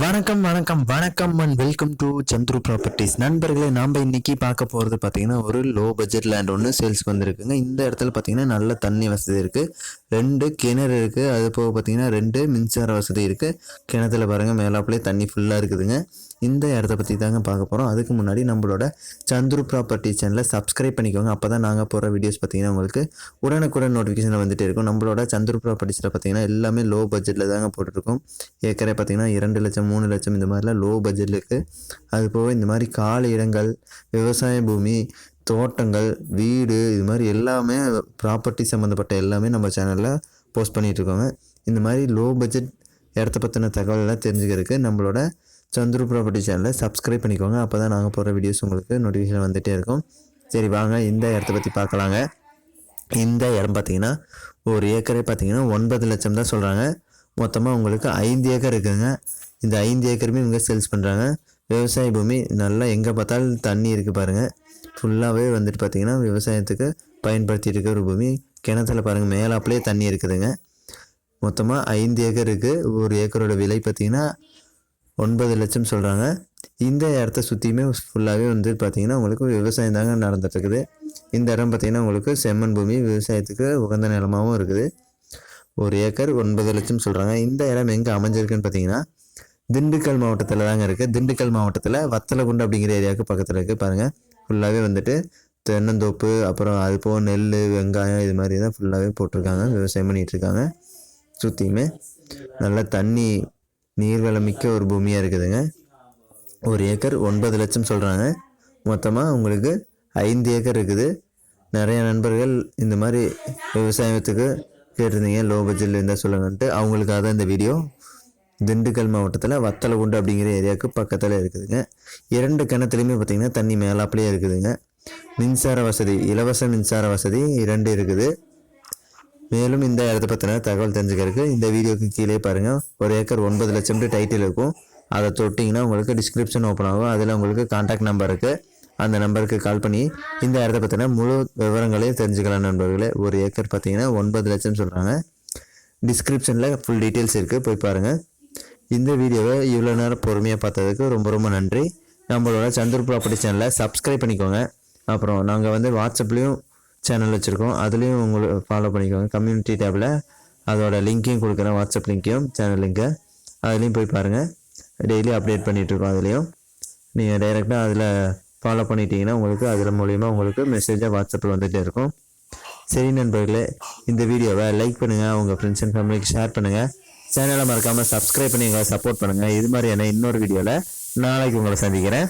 வணக்கம் வணக்கம் வணக்கம் and welcome to Chandru properties. நண்பர்களே, நாம் இன்னைக்கு பார்க்க போகிறது பார்த்தீங்கன்னா ஒரு லோ பட்ஜெட் லேண்ட் ஒன்று சேல்ஸ்க்கு வந்திருக்குங்க. இந்த இடத்துல பார்த்தீங்கன்னா நல்ல தண்ணி வசதி இருக்குது, 2 கிணறு இருக்குது, அது போக பார்த்தீங்கன்னா 2 மின்சார வசதி இருக்குது. கிணத்துல பாருங்கள் மேலாப்புலே தண்ணி ஃபுல்லாக இருக்குதுங்க. இந்த இடத்த பற்றி தாங்க பார்க்க போகிறோம். அதுக்கு முன்னாடி நம்மளோட சந்துரு ப்ராப்பர்ட்டி சேனலை சப்ஸ்கிரைப் பண்ணிக்கோங்க. அப்போ தான் நாங்கள் போகிற வீடியோஸ் பார்த்தீங்கன்னா உங்களுக்கு உடனுக்குடன் நோட்டிஃபிகேஷன் வந்துகிட்டே இருக்கும். நம்மளோட சந்துரு ப்ராப்பர்ட்டிஸில் பார்த்தீங்கன்னா எல்லாமே லோ பட்ஜெட்டில் தாங்க போட்டுருக்கோம். ஏக்கரே பார்த்தீங்கன்னா 2 லட்சம் 3 லட்சம் இந்த மாதிரிலாம் லோ பட்ஜெட்டில் இருக்குது. அது போக இந்த மாதிரி காலி இடங்கள், விவசாய பூமி, தோட்டங்கள், வீடு, இது மாதிரி எல்லாமே ப்ராப்பர்ட்டி சம்மந்தப்பட்ட எல்லாமே நம்ம சேனலில் போஸ்ட் பண்ணிகிட்ருக்கோங்க. இந்த மாதிரி லோ பட்ஜெட் இடத்த பற்றின தகவலெல்லாம் தெரிஞ்சுக்கிறதுக்கு நம்மளோட சந்துரு ப்ராப்பர்ட்டி சேனலை சப்ஸ்கிரைப் பண்ணிக்கோங்க. அப்போ தான் நாங்கள் போகிற வீடியோஸ் உங்களுக்கு நோட்டிஃபிகேஷன் வந்துகிட்டே இருக்கும். சரி வாங்க இந்த இடத்த பற்றி பார்க்கலாங்க. இந்த இடம் பார்த்தீங்கன்னா ஒரு ஏக்கரே பார்த்தீங்கன்னா 9 லட்சம் தான் சொல்கிறாங்க. மொத்தமாக உங்களுக்கு 5 ஏக்கர் இருக்குதுங்க. இந்த 5 ஏக்கருமே இவங்க சேல்ஸ் பண்ணுறாங்க. விவசாய பூமி நல்லா எங்கே பார்த்தாலும் தண்ணி இருக்குது பாருங்கள். ஃபுல்லாகவே வந்துட்டு பார்த்திங்கன்னா விவசாயத்துக்கு பயன்படுத்திட்டு இருக்க ஒரு பூமி. கிணத்துல பாருங்கள் மேலாப்பிலே தண்ணி இருக்குதுங்க. மொத்தமாக 5 ஏக்கர் இருக்குது. ஒரு ஏக்கரோட விலை பார்த்திங்கன்னா 9 லட்சம் சொல்கிறாங்க. இந்த இடத்த சுற்றியுமே ஃபுல்லாகவே வந்து பார்த்திங்கன்னா உங்களுக்கு விவசாயம் தாங்க நடந்துட்டுருக்குது. இந்த இடம் பார்த்திங்கன்னா உங்களுக்கு செம்மண் பூமி, விவசாயத்துக்கு உகந்த நிலமாகவும் இருக்குது. ஒரு ஏக்கர் 9 லட்சம் சொல்கிறாங்க. இந்த இடம் எங்கே அமைஞ்சிருக்குன்னு பார்த்தீங்கன்னா திண்டுக்கல் மாவட்டத்தில் தாங்க இருக்குது. திண்டுக்கல் மாவட்டத்தில் வத்தலகுண்டு அப்படிங்கிற ஏரியாவுக்கு பக்கத்தில் இருக்குது பாருங்கள். ஃபுல்லாகவே வந்துட்டு தென்னந்தோப்பு, அப்புறம் அது போக நெல், வெங்காயம், இது மாதிரி தான் ஃபுல்லாகவே போட்டிருக்காங்க, விவசாயம் பண்ணிகிட்ருக்காங்க. சுற்றியுமே நல்ல தண்ணி நீர்வளம் மிக்க ஒரு பூமியாக இருக்குதுங்க. ஒரு ஏக்கர் 9 லட்சம் சொல்கிறாங்க. மொத்தமாக உங்களுக்கு 5 ஏக்கர் இருக்குது. நிறைய நண்பர்கள் இந்த மாதிரி விவசாயத்துக்கு கேட்டிருந்தீங்க, லோ பட்ஜெட்டில் இருந்தால் சொல்லுங்கன்ட்டு. அவங்களுக்காக தான் இந்த வீடியோ. திண்டுக்கல் மாவட்டத்தில் வத்தலகுண்டு அப்படிங்கிற ஏரியாவுக்கு பக்கத்தில் இருக்குதுங்க. 2 கிணத்துலையுமே பார்த்திங்கன்னா தண்ணி மேலாப்பிலே இருக்குதுங்க. மின்சார வசதி, இலவச மின்சார வசதி 2 இருக்குது. மேலும் இந்த இடத்த பற்றின தகவல் தெரிஞ்சுக்கிறதுக்கு இந்த வீடியோக்கு கீழே பாருங்கள், ஒரு ஏக்கர் 9 லட்சம் டைட்டில் இருக்கும். அதை தொட்டிங்கன்னா உங்களுக்கு டிஸ்கிரிப்ஷன் ஓப்பன் ஆகும். அதில் உங்களுக்கு கான்டாக்ட் நம்பர் இருக்குது. அந்த நம்பருக்கு கால் பண்ணி இந்த இடத்த பற்றின முழு விவரங்களையும் தெரிஞ்சுக்கலாம் நண்பர்களே. ஒரு ஏக்கர் பார்த்தீங்கன்னா 9 லட்சம் சொல்கிறாங்க. டிஸ்கிரிப்ஷனில் ஃபுல் டீட்டெயில்ஸ் இருக்குது, போய் பாருங்கள். இந்த வீடியோவை இவ்வளோ நேரம் பொறுமையாக பார்த்ததுக்கு ரொம்ப ரொம்ப நன்றி. நம்மளோட சந்துரு ப்ராப்பர்ட்டி சேனலை சப்ஸ்கிரைப் பண்ணிக்கோங்க. அப்புறம் நாங்கள் வந்து வாட்ஸ்அப்லேயும் சேனல் வச்சுருக்கோம், அதுலேயும் உங்களுக்கு ஃபாலோ பண்ணிக்கோங்க. கம்யூனிட்டி டேப்பில் அதோட லிங்க்கையும் கொடுக்குறேன், வாட்ஸ்அப் லிங்க்கையும் சேனல் லிங்க்கை. அதுலேயும் போய் பாருங்கள், டெய்லி அப்டேட் பண்ணிகிட்ருக்கோம். அதுலேயும் நீங்கள் டைரெக்டாக அதில் ஃபாலோ பண்ணிட்டீங்கன்னா உங்களுக்கு அதில் மூலிமா உங்களுக்கு மெசேஜாக வாட்ஸ்அப்பில் வந்துகிட்டே இருக்கும். சரி நண்பர்களே, இந்த வீடியோவை லைக் பண்ணுங்கள், உங்கள் ஃப்ரெண்ட்ஸ் அண்ட் ஃபேமிலிக்கு ஷேர் பண்ணுங்கள். சேனலை மறக்காமல் சப்ஸ்கிரைப் பண்ணி எங்களை சப்போர்ட் பண்ணுங்கள். இது மாதிரியான இன்னொரு வீடியோவில் நாளைக்கு உங்களை சந்திக்கிறேன்.